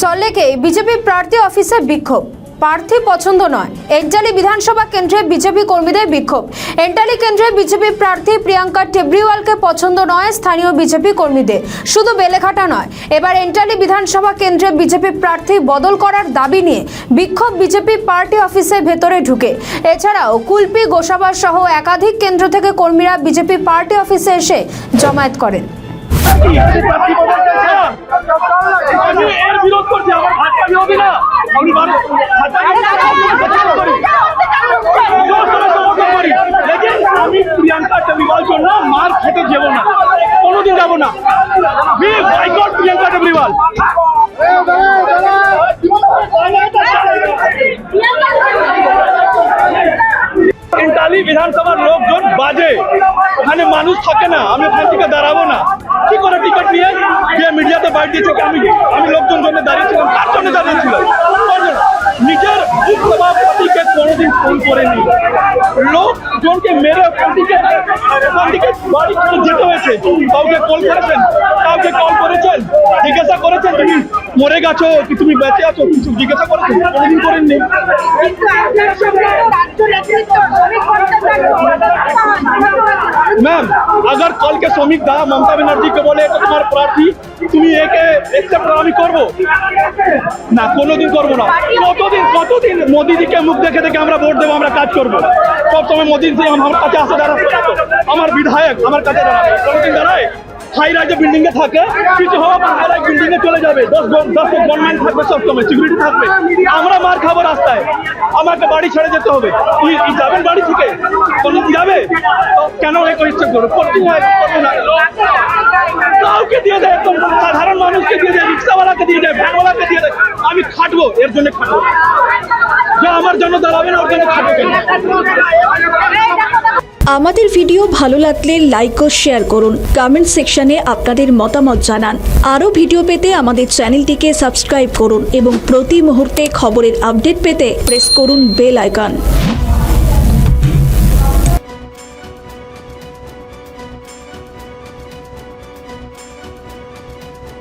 সল্টলেকে BJP প্রার্থী অফিসে বিক্ষোভ। প্রার্থী পছন্দ নয়। এন্টালি বিধানসভা কেন্দ্রে বিজেপি কর্মীদের বিক্ষোভ। এন্টালি কেন্দ্রে বিজেপি প্রার্থী প্রিয়াঙ্কা টেবরিওয়ালকে পছন্দ নয় স্থানীয় বিজেপি কর্মীদের। শুধু বেলেঘাটা নয়, এবার এন্টালি বিধানসভা কেন্দ্রে বিজেপি প্রার্থী বদল করার দাবি নিয়ে বিক্ষোভ বিজেপি পার্টি অফিসের ভেতরে ঢুকে। এছাড়াও কুলপি গোসাবা সহ একাধিক কেন্দ্র থেকে কর্মীরা বিজেপি পার্টি অফিসে এসে জমায়েত করেন। আমি প্রিয়াঙ্কা টেবরিওয়াল জন্য মার খেতে যাব না, কোনোদিন যাব না। প্রিয়াঙ্কা টেবরিওয়াল এন্টালি বিধানসভার লোকজন বাজে, ওখানে মানুষ থাকে না। আমি ওখান থেকে দাঁড়াবো না। কি করে টিকিট নিয়ে মিডিয়াতে বাইট দিয়েছে? আমি লোকজন জন্য দাঁড়িয়েছিলাম। কার জন্য দাঁড়িয়েছিলাম? নিজের সভাপতিকে কোনোদিন ফোন করেনি, লোকজনকে মেরে ওখান থেকে বাড়ি ছেড়ে যেতে হয়েছে। কাউকে কল করেছেন? কাউকে কল করেছেন? জিজ্ঞাসা করেছেন তুমি মরে গেছো কি তুমি বেঁচে আছো? কিছু জিজ্ঞাসা করেছেন? কোনোদিন করেননি। मैम अगर कल के श्रमिक दा ममता बनर्जी के बोले तो तुम्हारे प्रार्थी তুমি একে একসেপ্ট আমি করব না, কোনোদিন করব না। কতদিন মোদিজিকে মুখ দেখে দেখে আমরা ভোট দেবো, আমরা কাজ করব। সব সময় মোদিজি আমার কাছে আসে দাঁড়াবে, আমার বিধায়ক আমার কাছে দাঁড়াবে। কোনোদিন দাঁড়ায়? হাই রাইজে বিল্ডিং এ থাকে, কিছু হওয়া হাই রাইজ বিল্ডিং এ চলে যাবে। 10 গভর্নমেন্ট থাকবে, সব সময় সিকিউরিটি থাকবে। আমরা মার খাবো রাস্তায়, আমাকে বাড়ি ছেড়ে যেতে হবে। তুই যাবেন বাড়ি থেকে? কোনোদিন যাবে? কেন ইচ্ছে করো? করতে হয় না। কাউকে দিয়ে দেয়, একদম সাধারণ মানুষকে দিয়ে দেয়, রিক্সাওয়ালাকে দিয়ে দেয়, ভ্যানওয়ালাকে দিয়ে দেয়। আমি খাটবো, এর জন্য খাটবো। যে আমার জন্য দাঁড়াবে না, ওর জন্য খাটবো কেন? আমাদের ভিডিও ভালো লাগলে লাইক ও শেয়ার করুন। কমেন্ট সেকশনে আপনাদের মতামত জানান। আরও ভিডিও পেতে আমাদের চ্যানেলটিকে সাবস্ক্রাইব করুন এবং প্রতি মুহূর্তে খবরের আপডেট পেতে প্রেস করুন বেল আইকন।